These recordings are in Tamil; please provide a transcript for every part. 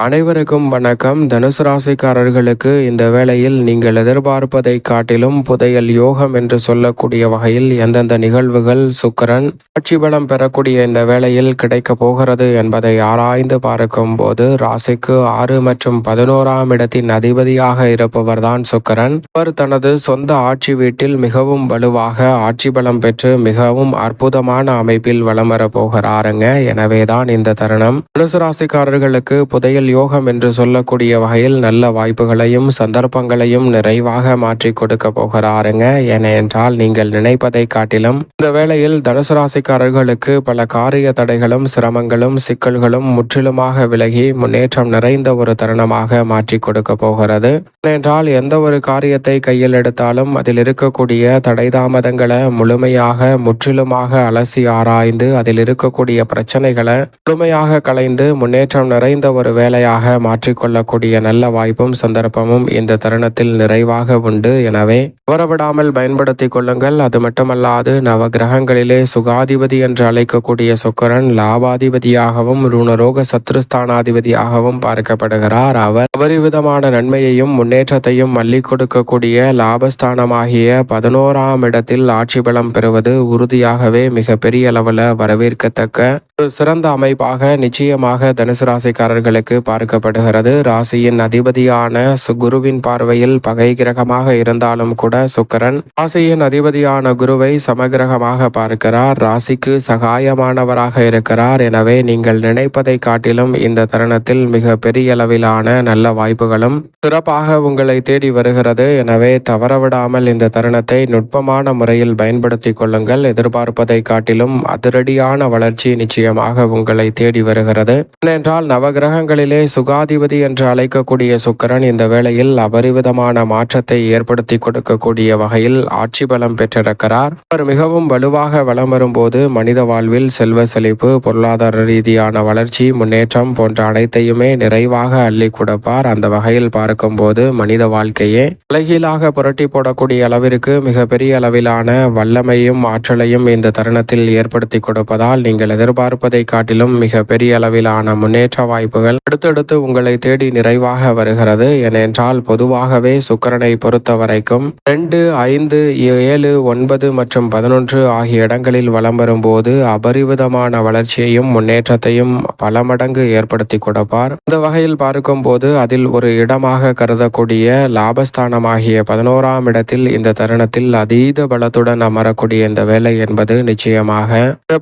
அனைவருக்கும் வணக்கம். தனுசு ராசிக்காரர்களுக்கு இந்த வேளையில் நீங்கள் எதிர்பார்ப்பதை காட்டிலும் புதையல் யோகம் என்று சொல்லக்கூடிய வகையில் எந்தெந்த நிகழ்வுகள் சுக்கிரன் ஆட்சி பலம் பெறக்கூடிய இந்த வேளையில் கிடைக்க போகிறது என்பதை ஆராய்ந்து பார்க்கும் போது ராசிக்கு 6 மற்றும் 11ஆம் இடத்தின் அதிபதியாக இருப்பவர்தான் சுக்கிரன். அவர் தனது சொந்த ஆட்சி வீட்டில் மிகவும் வலுவாக ஆட்சி பலம் பெற்று மிகவும் அற்புதமான அமைப்பில் வலம் வர போகிறாருங்க. எனவேதான் இந்த தருணம் தனுசு ராசிக்காரர்களுக்கு புதையல் யோகம் என்று சொல்லக்கூடிய வகையில் நல்ல வாய்ப்புகளையும் சந்தர்ப்பங்களையும் நிறைவாக மாற்றி கொடுக்க போகிறாருங்க. ஏனென்றால் நீங்கள் நினைப்பதை காட்டிலும் இந்த வேளையில் தனுசு ராசிக்காரர்களுக்கு பல காரிய தடைகளும் சிரமங்களும் சிக்கல்களும் முற்றிலுமாக விலகி முன்னேற்றம் நிறைந்த ஒரு தருணமாக மாற்றி கொடுக்க போகிறது. ஏனென்றால் எந்த ஒரு காரியத்தை கையில் எடுத்தாலும் அதில் இருக்கக்கூடிய தடை தாமதங்களை முழுமையாக முற்றிலுமாக அலசி ஆராய்ந்து அதில் இருக்கக்கூடிய பிரச்சனைகளை முழுமையாக களைந்து முன்னேற்றம் நிறைந்த ஒரு வேலையாக மாற்றிக்கொள்ளக்கூடிய நல்ல வாய்ப்பும் சந்தர்ப்பமும் இந்த தருணத்தில் நிறைவாக உண்டு. எனவே தவறவிடாமல் பயன்படுத்திக் கொள்ளுங்கள். அது மட்டுமல்லாது நவ கிரகங்களிலே சுகாதிபதி என்று அழைக்கக்கூடிய சுக்கிரன் லாபாதிபதியாகவும் ருணரோக சத்ருஸ்தானாதிபதியாகவும் பார்க்கப்படுகிறார். அவர் அபரிவிதமான நன்மையையும் முன்னேற்றத்தையும் மல்லி கொடுக்கக்கூடிய லாபஸ்தானமாகிய 11ஆம் இடத்தில் ஆட்சி பலம் பெறுவது உறுதியாகவே மிக பெரிய அளவில் வரவேற்கத்தக்க ஒரு சிறந்த அமைப்பாக நிச்சயமாக தனுசு ராசிக்காரர்களுக்கு பார்க்கப்படுகிறது. ராசியின் அதிபதியான குருவின் பார்வையில் பகை கிரகமாக இருந்தாலும் கூட சுக்கிரன் ராசியின் அதிபதியான குருவை சமகிரகமாக பார்க்கிறார். ராசிக்கு சகாயமானவராக இருக்கிறார். எனவே நீங்கள் நினைப்பதை காட்டிலும் இந்த தருணத்தில் மிக பெரிய அளவிலான நல்ல வாய்ப்புகளும் சிறப்பாக உங்களை தேடி வருகிறது. எனவே தவறவிடாமல் இந்த தருணத்தை நுட்பமான முறையில் பயன்படுத்திக் கொள்ளுங்கள். எதிர்பார்ப்பதை காட்டிலும் அதிரடியான வளர்ச்சி நிச்சயமாக உங்களை தேடி வருகிறது. ஏனென்றால் நவகிரகங்களிலே சுகாதிபதி என்று அழைக்கக்கூடிய சுக்கிரன் இந்த வேளையில் அபரிவிதமான மாற்றத்தை ஏற்படுத்தி கொடுக்கக்கூடிய வகையில் ஆட்சி பலம் பெற்றிருக்கிறார். அவர் மிகவும் வலுவாக வலம் வரும்போது மனித வாழ்வில் செல்வ செழிப்பு, பொருளாதார ரீதியான வளர்ச்சி, முன்னேற்றம் போன்ற அனைத்தையுமே நிறைவாக அள்ளி கொடுப்பார். அந்த வகையில் பார்க்கும்போது மனித வாழ்க்கையே தலைகீழாக புரட்டி போடக்கூடிய அளவிற்கு மிக பெரிய அளவிலான வல்லமையும் ஆற்றலையும் இந்த தருணத்தில் ஏற்படுத்தி கொடுப்பதால் நீங்கள் எதிர்பார்ப்பதை காட்டிலும் மிக பெரிய அளவிலான முன்னேற்ற வாய்ப்புகள் அடுத்தடுத்து உங்களை தேடி நிறைவாக வருகிறது. ஏனென்றால் பொதுவாகவே சுக்கிரனை பொறுத்த வரைக்கும் 2, 5, 7, 9 மற்றும் 11 ஆகிய இடங்களில் வலம் வரும்போது அபரிவிதமான வளர்ச்சியையும் முன்னேற்றத்தையும் பல மடங்கு ஏற்படுத்தி கொடுப்பார். இந்த வகையில் பார்க்கும் போது அதில் ஒரு இடமாக கருதக்கூடிய லாபஸ்தானமாகிய 11ஆம் இடத்தில் இந்த தருணத்தில் அதீத பலத்துடன் அமரக்கூடிய இந்த வேலை என்பது நிச்சயமாக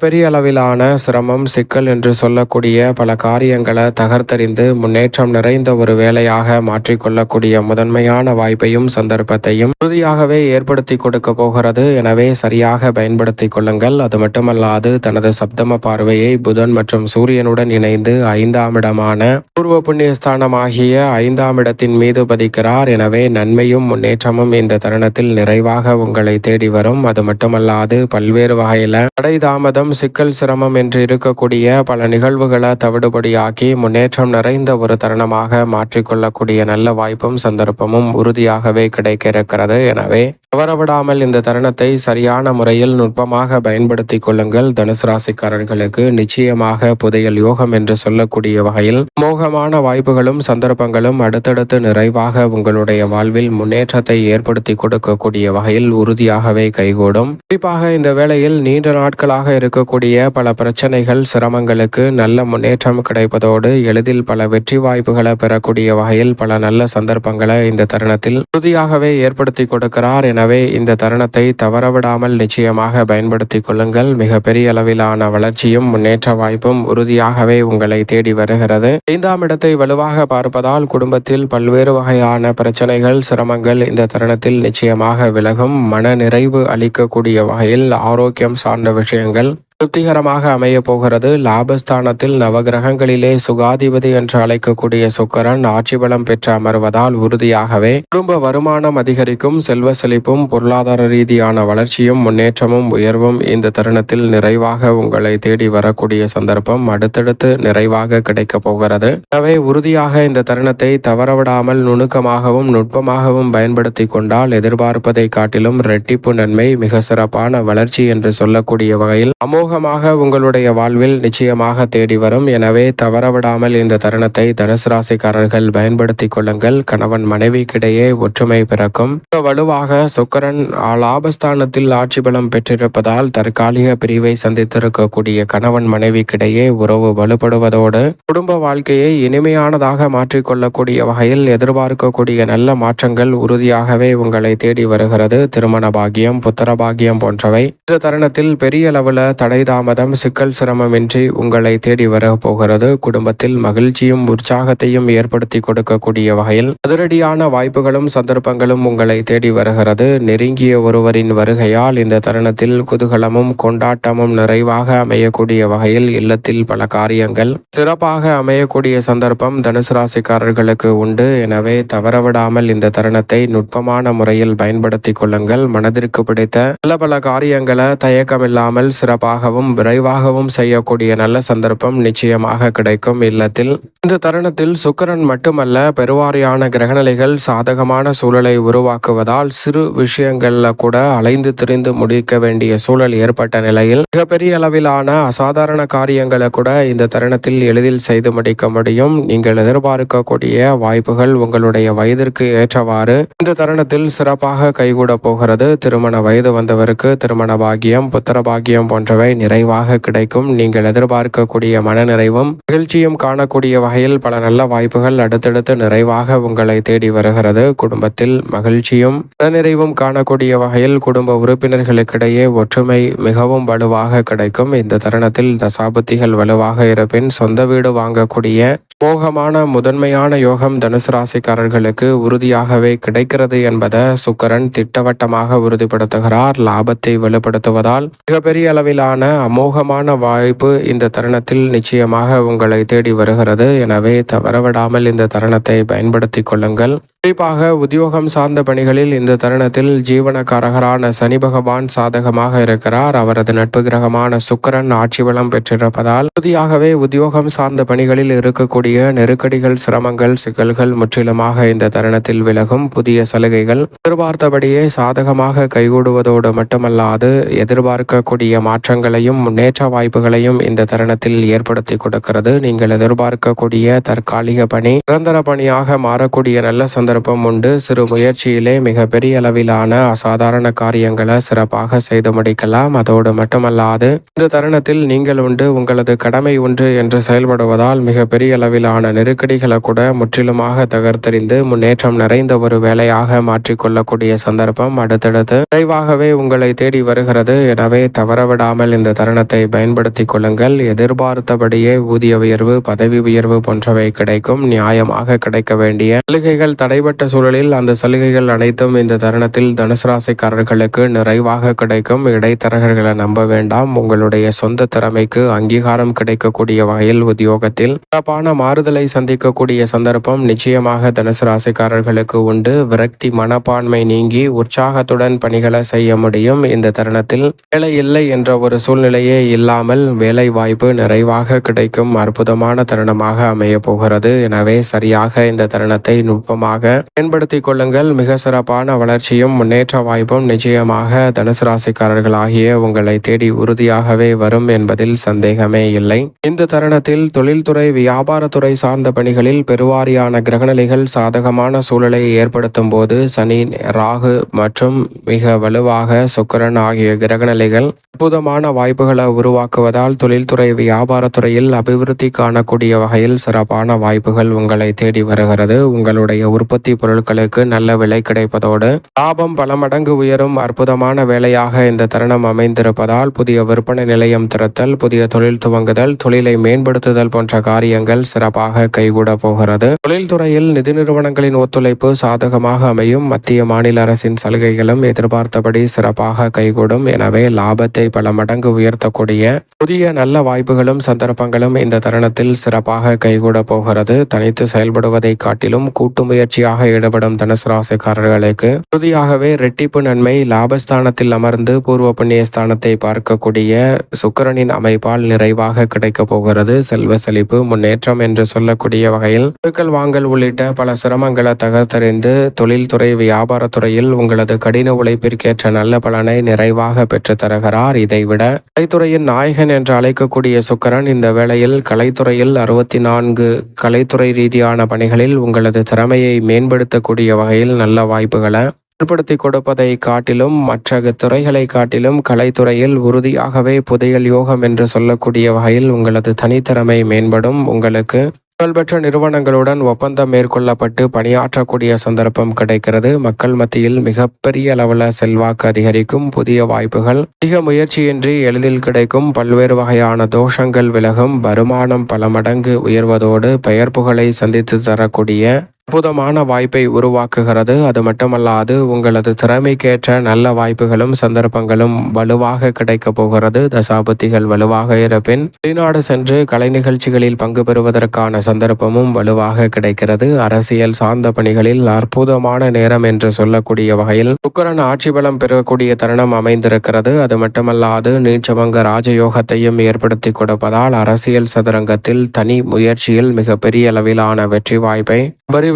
பெரிய அளவிலான சிரமம் சிக்கல் என்று சொல்லக்கூடிய பல காரியங்களை தகர்த்தறிந்து முன்னேற்றம் நிறைந்த ஒரு வேலையாக மாற்றிக்கொள்ளக்கூடிய முதன்மையான வாய்ப்பையும் சந்தர்ப்பத்தையும் உறுதியாகவே ஏற்படுத்தி கொடுக்க போகிறது. எனவே சரியாக பயன்படுத்திக் கொள்ளுங்கள். அது மட்டுமல்லாது தனது சப்தம பார்வையை புதன் மற்றும் சூரியனுடன் இணைந்து 5ஆம் இடமான பூர்வ புண்ணியஸ்தானமாகிய 5ஆம் இடத்தின் மீது பதிக்கிறார். எனவே நன்மையும் முன்னேற்றமும் இந்த தருணத்தில் நிறைவாக உங்களை தேடி வரும். அது மட்டுமல்லாது பல்வேறு வகையில தடை தாமதம் சிக்கல் சிரமம் என்று இருக்கக்கூடிய பல நிகழ்வுகளை தவிடுபடியாக்கி முன்னேற்றம் நிறைந்த ஒரு தருணமாக மாற்றிக்கொள்ளக்கூடிய நல்ல வாய்ப்பும் சந்தர்ப்பமும் உறுதியாகவே கிடைக்க இருக்கிறது. எனவே தவறவிடாமல் இந்த தருணத்தை சரியான முறையில் நுட்பமாக பயன்படுத்திக் கொள்ளுங்கள். தனுசு ராசிக்காரர்களுக்கு நிச்சயமாக புதையல் யோகம் என்று சொல்லக்கூடிய வகையில் மோகமான வாய்ப்புகளும் சந்தர்ப்பங்களும் அடுத்தடுத்து நிறைவாக உங்களுடைய வாழ்வில் முன்னேற்றத்தை ஏற்படுத்தி கொடுக்கக்கூடிய வகையில் உறுதியாகவே கைகூடும். குறிப்பாக இந்த வேளையில் நீண்ட நாட்களாக இருக்கக்கூடிய பல பிரச்சனைகள் சிரமங்களுக்கு நல்ல முன்னேற்றம் கிடைப்பதோடு எளிதில் பல வெற்றி வாய்ப்புகளை பெறக்கூடிய வகையில் பல நல்ல சந்தர்ப்பங்களை இந்த தருணத்தில் உறுதியாகவே ஏற்படுத்தி கொடுக்கிறார். எனவே இந்த தருணத்தை தவறவிடாமல் நிச்சயமாக பயன்படுத்திக் கொள்ளுங்கள். மிக பெரிய அளவிலான வளர்ச்சியும் முன்னேற்ற வாய்ப்பும் உறுதியாகவே உங்களை தேடி வருகிறது. 5ஆம் இடத்தை வலுவாக பார்ப்பதால் குடும்பத்தில் பல்வேறு வகையான பிரச்சனைகள் சிரமங்கள் இந்த தருணத்தில் நிச்சயமாக விலகும். மன நிறைவு அளிக்கக்கூடிய வகையில் ஆரோக்கியம் சார்ந்த விஷயங்கள் திருப்திகரமாக அமைய போகிறது. லாபஸ்தானத்தில் நவகிரகங்களிலே சுகாதிபதி என்று அழைக்கக்கூடிய சுக்கிரன் ஆட்சி பலம் பெற்று அமர்வதால் உறுதியாகவே குடும்ப வருமானம் அதிகரிக்கும். செல்வ செழிப்பும் பொருளாதார ரீதியான வளர்ச்சியும் முன்னேற்றமும் உயர்வும் இந்த தருணத்தில் நிறைவாக உங்களை தேடி வரக்கூடிய சந்தர்ப்பம் அடுத்தடுத்து நிறைவாக கிடைக்க போகிறது. எனவே உறுதியாக இந்த தருணத்தை தவறவிடாமல் நுணுக்கமாகவும் நுட்பமாகவும் பயன்படுத்தி கொண்டால் எதிர்பார்ப்பதை காட்டிலும் இரட்டிப்பு நன்மை, மிக சிறப்பான வளர்ச்சி என்று சொல்லக்கூடிய வகையில் அமோக யோகமாக உங்களுடைய வாழ்வில் நிச்சயமாக தேடி வரும். எனவே தவறவிடாமல் இந்த தருணத்தை தனுசு ராசிக்காரர்கள் பயன்படுத்திக் கொள்ளுங்கள். கணவன் மனைவிக்கிடையே ஒற்றுமை பிறக்கும். வலுவாக சுக்கிரன் லாபஸ்தானத்தில் ஆட்சி பலம் பெற்றிருப்பதால் தற்காலிக பிரிவை சந்தித்திருக்கக்கூடிய கணவன் மனைவிக்கிடையே உறவு வலுப்படுவதோடு குடும்ப வாழ்க்கையை இனிமையானதாக மாற்றிக்கொள்ளக்கூடிய வகையில் எதிர்பார்க்கக்கூடிய நல்ல மாற்றங்கள் உறுதியாகவே உங்களை தேடி வருகிறது. திருமண பாக்கியம், புத்திர பாக்கியம் போன்றவை இந்த தருணத்தில் பெரிய அளவில் தடை தாமதம், சிக்கல், சிரமமின்றி உங்களை தேடி வர போகிறது. குடும்பத்தில் மகிழ்ச்சியும் உற்சாகத்தையும் ஏற்படுத்தி கொடுக்கக்கூடிய வகையில் அதிரடியான வாய்ப்புகளும் சந்தர்ப்பங்களும் உங்களை தேடி வருகிறது. நெருங்கிய ஒருவரின் வருகையால் இந்த தருணத்தில் குதூகலமும் கொண்டாட்டமும் நிறைவாக அமையக்கூடிய வகையில் இல்லத்தில் பல காரியங்கள் சிறப்பாக அமையக்கூடிய சந்தர்ப்பம் தனுசு ராசிக்காரர்களுக்கு உண்டு. எனவே தவறவிடாமல் இந்த தருணத்தை நுட்பமான முறையில் பயன்படுத்தி கொள்ளுங்கள். மனதிற்கு பிடித்த பல காரியங்களை தயக்கமில்லாமல் சிறப்பாகவும் விரைவாகவும் செய்யக்கூடிய நல்ல சந்தர்ப்பம் நிச்சயமாக கிடைக்கும். இல்லத்தில் இந்த தருணத்தில் சுக்கிரன் மட்டுமல்ல, பெருவாரியான கிரகநிலைகள் சாதகமான சூழலை உருவாக்குவதால் சிறு விஷயங்கள்ல கூட அலைந்து திரிந்து முடிக்க வேண்டிய சூழல் ஏற்பட்ட நிலையில் மிகப்பெரிய அளவிலான அசாதாரண காரியங்களை கூட இந்த தருணத்தில் எளிதில் செய்து முடிக்க முடியும். நீங்கள் எதிர்பார்க்கக்கூடிய வாய்ப்புகள் உங்களுடைய வயதிற்கு ஏற்றவாறு இந்த தருணத்தில் சிறப்பாக கைகூட போகிறது. திருமண வயது வந்தவருக்கு திருமண பாக்கியம், புத்திர பாக்கியம் போன்றவை நிறைவாக கிடைக்கும். நீங்கள் எதிர்பார்க்கக்கூடிய மனநிறைவும் மகிழ்ச்சியும் காணக்கூடிய வகையில் பல நல்ல வாய்ப்புகள் அடுத்தடுத்து நிறைவாக உங்களை தேடி வருகிறது. குடும்பத்தில் மகிழ்ச்சியும் மனநிறைவும் காணக்கூடிய வகையில் குடும்ப உறுப்பினர்களுக்கிடையே ஒற்றுமை மிகவும் வலுவாக கிடைக்கும். இந்த தருணத்தில் தசாபுத்திகள் வலுவாக இருப்பின் சொந்த வீடு வாங்கக்கூடிய மோகமான முதன்மையான யோகம் தனுசு ராசிக்காரர்களுக்கு உறுதியாகவே கிடைக்கிறது என்பதை சுக்கிரன் திட்டவட்டமாக உறுதிப்படுத்துகிறார். லாபத்தை வெளிப்படுத்துவதால் மிகப்பெரிய அளவிலான அமோகமான வாய்ப்பு இந்த தருணத்தில் நிச்சயமாக உங்களை தேடி வருகிறது. எனவே தவறவிடாமல் இந்த தருணத்தை பயன்படுத்திக் கொள்ளுங்கள். குறிப்பாக உத்தியோகம் சார்ந்த பணிகளில் இந்த தருணத்தில் ஜீவனக்காரகரான சனி பகவான் சாதகமாக இருக்கிறார். அவரது நட்பு கிரகமான சுக்கிரன் ஆட்சி பலம் பெற்றிருப்பதால் உறுதியாகவே உத்தியோகம் சார்ந்த பணிகளில் இருக்கக்கூடிய நெருக்கடிகள், சிரமங்கள், சிக்கல்கள் முற்றிலுமாக இந்த தருணத்தில் விலகும். புதிய சலுகைகள் எதிர்பார்த்தபடியே சாதகமாக கைகூடுவதோடு மட்டுமல்லாது எதிர்பார்க்கக்கூடிய மாற்றங்களையும் முன்னேற்ற வாய்ப்புகளையும் இந்த தருணத்தில் ஏற்படுத்தி கொடுக்கிறது. நீங்கள் எதிர்பார்க்கக்கூடிய தற்காலிக பணி நிரந்தர பணியாக மாறக்கூடிய நல்ல சந்தர்ப்பம் உண்டு. சிறு முயற்சியிலே மிக பெரிய அளவிலான அசாதாரண காரியங்களை சிறப்பாக செய்து முடிக்கலாம். அதோடு மட்டுமல்லாது இந்த தருணத்தில் நீங்கள் உண்டு, உங்களது கடமை ஒன்று என்று செயல்படுவதால் மிக பெரிய அளவிலான நெருக்கடிகளை கூட முற்றிலுமாக தகர்த்தெறிந்து முன்னேற்றம் நிறைந்த ஒரு வேலையாக மாற்றிக்கொள்ளக்கூடிய சந்தர்ப்பம் அடுத்தடுத்து விரைவாகவே உங்களை தேடி வருகிறது. எனவே தவறவிடாமல் இந்த தருணத்தை பயன்படுத்தி கொள்ளுங்கள். எதிர்பார்த்தபடியே ஊதிய உயர்வு, பதவி உயர்வு போன்றவை கிடைக்கும். நியாயமாக கிடைக்க வேண்டிய சலுகைகள் தடைபட்ட சூழலில் அந்த சலுகைகள் அனைத்தும் இந்த தருணத்தில் தனுசு ராசிக்காரர்களுக்கு நிறைவாக கிடைக்கும். இடைத்தரகர்களை நம்ப வேண்டாம். உங்களுடைய சொந்த திறமைக்கு அங்கீகாரம் கிடைக்கக்கூடிய வகையில் உத்தியோகத்தில் சிறப்பான மாறுதலை சந்திக்கக்கூடிய சந்தர்ப்பம் நிச்சயமாக தனுசு ராசிக்காரர்களுக்கு உண்டு. விரக்தி மனப்பான்மை நீங்கி உற்சாகத்துடன் பணிகளை செய்ய முடியும். இந்த தருணத்தில் வேலை இல்லை என்ற ஒரு சூழ்நிலையே இல்லாமல் வேலை வாய்ப்பு நிறைவாக கிடைக்கும் அற்புதமான தருணமாக அமைய போகிறது. எனவே சரியாக இந்த தருணத்தை நுட்பமாக பயன்படுத்திக் கொள்ளுங்கள். மிக சிறப்பான வளர்ச்சியும் முன்னேற்ற வாய்ப்பும் நிச்சயமாக தனுசு ராசிக்காரர்களாகிய உங்களை தேடி உறுதியாகவே வரும் என்பதில் சந்தேகமே இல்லை. இந்த தருணத்தில் தொழில்துறை, வியாபாரத்துறை சார்ந்த பணிகளில் பெருவாரியான கிரகநிலைகள் சாதகமான சூழலை ஏற்படுத்தும் போது சனி, ராகு மற்றும் மிக வலுவாக சுக்கிரன் ஆகிய கிரகநிலைகள் அற்புதமான வாய்ப்புகளை உருவாக்குவதால் தொழில்துறை, வியாபாரத்துறையில் அபிவிருத்தி காணக்கூடிய வகையில் சிறப்பான வாய்ப்புகள் உங்களை தேடி வருகிறது. உங்களுடைய உற்பத்தி பொருட்களுக்கு நல்ல விலை கிடைப்பதோடு லாபம் பல மடங்கு உயரும் அற்புதமான வேலையாக இந்த தருணம் அமைந்திருப்பதால் புதிய விற்பனை நிலையம் திறத்தல், புதிய தொழில் துவங்குதல், தொழிலை மேம்படுத்துதல் போன்ற காரியங்கள் சிறப்பாக கைகூட போகிறது. தொழில்துறையில் நிதி நிறுவனங்களின் ஒத்துழைப்பு சாதகமாக அமையும். மத்திய மாநில அரசின் சலுகைகளும் எதிர்பார்த்தபடி சிறப்பாக கைகூடும். எனவே லாபத்தை பல மடங்கு உயர்த்தக்கூடிய புதிய நல்ல வாய்ப்புகளும் சந்தர்ப்பங்களும் இந்த தருணத்தில் சிறப்பாக கைகூட போகிறது. தனித்து செயல்படுவதை காட்டிலும் கூட்டு முயற்சியால் முயற்சியாக ஈடுபடும் தனுசு ராசிக்காரர்களுக்கு உறுதியாகவே ரெட்டிப்பு நன்மை. லாபஸ்தானத்தில் அமர்ந்து பூர்வ புண்ணிய ஸ்தானத்தை பார்க்கக்கூடிய சுக்கிரனின் அமைப்பால் நிறைவாக கிடைக்கப் போகிறது. செல்வ செழிப்பு, முன்னேற்றம் என்று சொல்லக்கூடிய வகையில் கொடுக்கல் வாங்கல் உள்ளிட்ட பல சிரமங்களை தகர்த்தறிந்து தொழில்துறை வியாபாரத்துறையில் உங்களது கடின உழைப்பிற்கேற்ற நல்ல பலனை நிறைவாக பெற்று தருகிறார். இதைவிட கலைத்துறையின் நாயகன் என்று அழைக்கக்கூடிய சுக்கிரன் இந்த வேளையில் கலைத்துறையில் 64 கலைத்துறை ரீதியான பணிகளில் உங்களது திறமையை மேம்படுத்தக்கூடிய வகையில் நல்ல வாய்ப்புகளை ஏற்படுத்தி கொடுப்பதை காட்டிலும் மற்ற துறைகளை காட்டிலும் கலைத்துறையில் உறுதியாகவே புதையல் யோகம் என்று சொல்லக்கூடிய வகையில் உங்களது தனித்திறமை மேம்படும். உங்களுக்கு புகழ்பெற்ற நிறுவனங்களுடன் ஒப்பந்தம் மேற்கொள்ளப்பட்டு பணியாற்றக்கூடிய சந்தர்ப்பம் கிடைக்கிறது. மக்கள் மத்தியில் மிகப்பெரிய அளவில் செல்வாக்கு அதிகரிக்கும். புதிய வாய்ப்புகள் அதிக முயற்சியின்றி எளிதில் கிடைக்கும். பல்வேறு வகையான தோஷங்கள் விலகும். வருமானம் பல மடங்கு உயர்வதோடு பெயர் புகழை சந்தித்து தரக்கூடிய அற்புதமான வாய்ப்பை உருவாக்குகிறது. அது மட்டுமல்லாது உங்களது திறமைக்கேற்ற நல்ல வாய்ப்புகளும் சந்தர்ப்பங்களும் வலுவாக கிடைக்க போகிறது. தசாபுத்திகள் வலுவாக இருப்பின் வெளிநாடு சென்று கலை நிகழ்ச்சிகளில் பங்கு பெறுவதற்கான சந்தர்ப்பமும் வலுவாக கிடைக்கிறது. அரசியல் சார்ந்த பணிகளில் அற்புதமான நேரம் என்று சொல்லக்கூடிய வகையில் சுக்கிரன் ஆட்சி பலம் பெறக்கூடிய தருணம் அமைந்திருக்கிறது. அது மட்டுமல்லாது நீச்சபங்க ராஜயோகத்தையும் ஏற்படுத்தி கொடுப்பதால் அரசியல் சதுரங்கத்தில் தனி முயற்சியில் மிகப்பெரிய அளவிலான வெற்றி வாய்ப்பை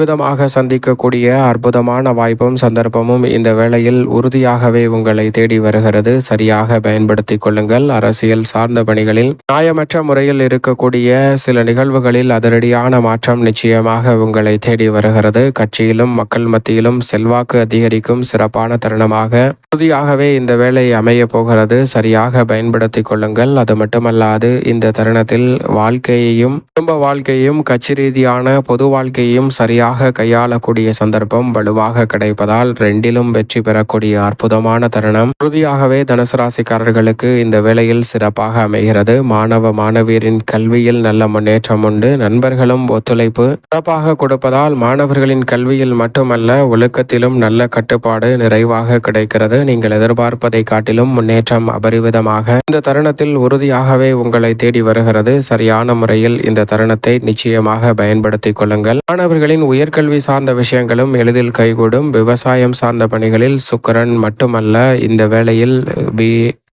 விதமாக சந்திக்கக்கூடிய அற்புதமான வாய்ப்பும் சந்தர்ப்பமும் இந்த வேளையில் உறுதியாகவே உங்களை தேடி வருகிறது. சரியாக பயன்படுத்தி கொள்ளுங்கள். அரசியல் சார்ந்த பணிகளில் நியாயமற்ற முறையில் இருக்கக்கூடிய சில நிகழ்வுகளில் அதிரடியான மாற்றம் நிச்சயமாக உங்களை தேடி வருகிறது. கட்சியிலும் மக்கள் மத்தியிலும் செல்வாக்கு அதிகரிக்கும் சிறப்பான தருணமாக உறுதியாகவே இந்த வேலை அமைய போகிறது. சரியாக பயன்படுத்தி கொள்ளுங்கள். அது மட்டுமல்லாது இந்த தருணத்தில் வாழ்க்கையையும் குடும்ப வாழ்க்கையும் கட்சி ரீதியான பொது வாழ்க்கையும் சரியாக கையாளக்கூடிய சந்தர்ப்பம் வலுவாக கிடைப்பதால் ரெண்டிலும் வெற்றி பெறக்கூடிய அற்புதமான தருணம் உறுதியாகவே தனுசு ராசிக்காரர்களுக்கு இந்த வேளையில் சிறப்பாக அமைகிறது. மாணவ மாணவியரின் கல்வியில் நல்ல முன்னேற்றம் உண்டு. நண்பர்களும் ஒத்துழைப்பு சிறப்பாக கொடுப்பதால் மாணவர்களின் கல்வியில் மட்டுமல்ல ஒழுக்கத்திலும் நல்ல கட்டுப்பாடு நிறைவாக கிடைக்கிறது. நீங்கள் எதிர்பார்ப்பதை காட்டிலும் முன்னேற்றம் அபரிவிதமாக இந்த தருணத்தில் உறுதியாகவே உங்களை தேடி வருகிறது. சரியான முறையில் இந்த தருணத்தை நிச்சயமாக பயன்படுத்திக் கொள்ளுங்கள். மாணவர்களின் உயர்கல்வி சார்ந்த விஷயங்களும் எளிதில் கைகூடும். விவசாயம் சார்ந்த பணிகளில் சுக்கிரன் மட்டுமல்ல இந்த வேளையில்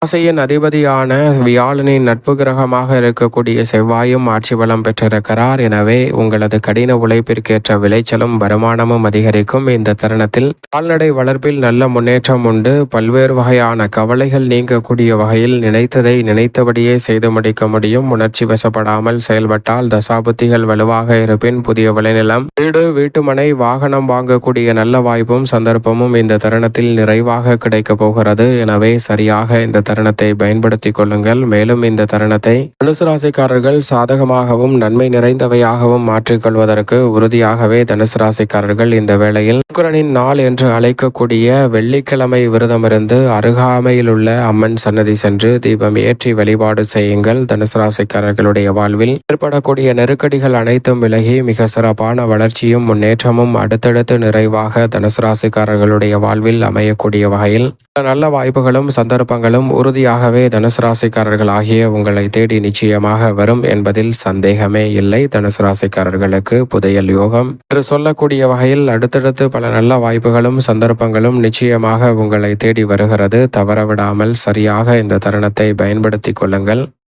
ராசியின் அதிபதியான வியாழனின் நட்பு கிரகமாக இருக்கக்கூடிய செவ்வாயும் ஆட்சி பலம் பெற்றிருக்கிறார். எனவே உங்களது கடின உழைப்பிற்கேற்ற விளைச்சலும் வருமானமும் அதிகரிக்கும். இந்த தருணத்தில் கால்நடை வளர்ப்பில் நல்ல முன்னேற்றம் உண்டு. பல்வேறு வகையான கவலைகள் நீங்கக்கூடிய வகையில் நினைத்ததை நினைத்தபடியே செய்து முடிக்க முடியும். உணர்ச்சி வசப்படாமல் செயல்பட்டால் தசாபுத்திகள் வலுவாக இருப்பின் புதிய விளைநிலம், வீடு, வீட்டுமனை, வாகனம் வாங்கக்கூடிய நல்ல வாய்ப்பும் சந்தர்ப்பமும் இந்த தருணத்தில் நிறைவாக கிடைக்க போகிறது. எனவே சரியாக இந்த தருணத்தை பயன்படுத்திக் கொள்ளுங்கள். மேலும் இந்த தருணத்தை தனுசு ராசிக்காரர்கள் சாதகமாகவும் நன்மை நிறைந்தவையாகவும் மாற்றிக்கொள்வதற்கு உறுதியாகவே தனுசு ராசிக்காரர்கள் இந்த வேளையில் சுக்கிரனின் நாள் என்று அழைக்கக்கூடிய வெள்ளிக்கிழமை விரதமிருந்து அருகாமையில் உள்ள அம்மன் சன்னதி சென்று தீபம் ஏற்றி வழிபாடு செய்யுங்கள். தனுசு ராசிக்காரர்களுடைய வாழ்வில் ஏற்படக்கூடிய நெருக்கடிகள் அனைத்தும் விலகி மிக சிறப்பான வளர்ச்சியும் முன்னேற்றமும் அடுத்தடுத்து நிறைவாக தனுசு ராசிக்காரர்களுடைய வாழ்வில் அமையக்கூடிய வகையில் நல்ல வாய்ப்புகளும் சந்தர்ப்பங்களும் உறுதியாகவே தனுசு ராசிக்காரர்கள் ஆகிய உங்களை தேடி நிச்சயமாக வரும் என்பதில் சந்தேகமே இல்லை. தனுசு ராசிக்காரர்களுக்கு புதையல் யோகம் என்று சொல்லக்கூடிய வகையில் அடுத்தடுத்து பல நல்ல வாய்ப்புகளும் சந்தர்ப்பங்களும் நிச்சயமாக உங்களை தேடி வருகிறது. தவறவிடாமல் சரியாக இந்த தருணத்தை பயன்படுத்திக் கொள்ளுங்கள்.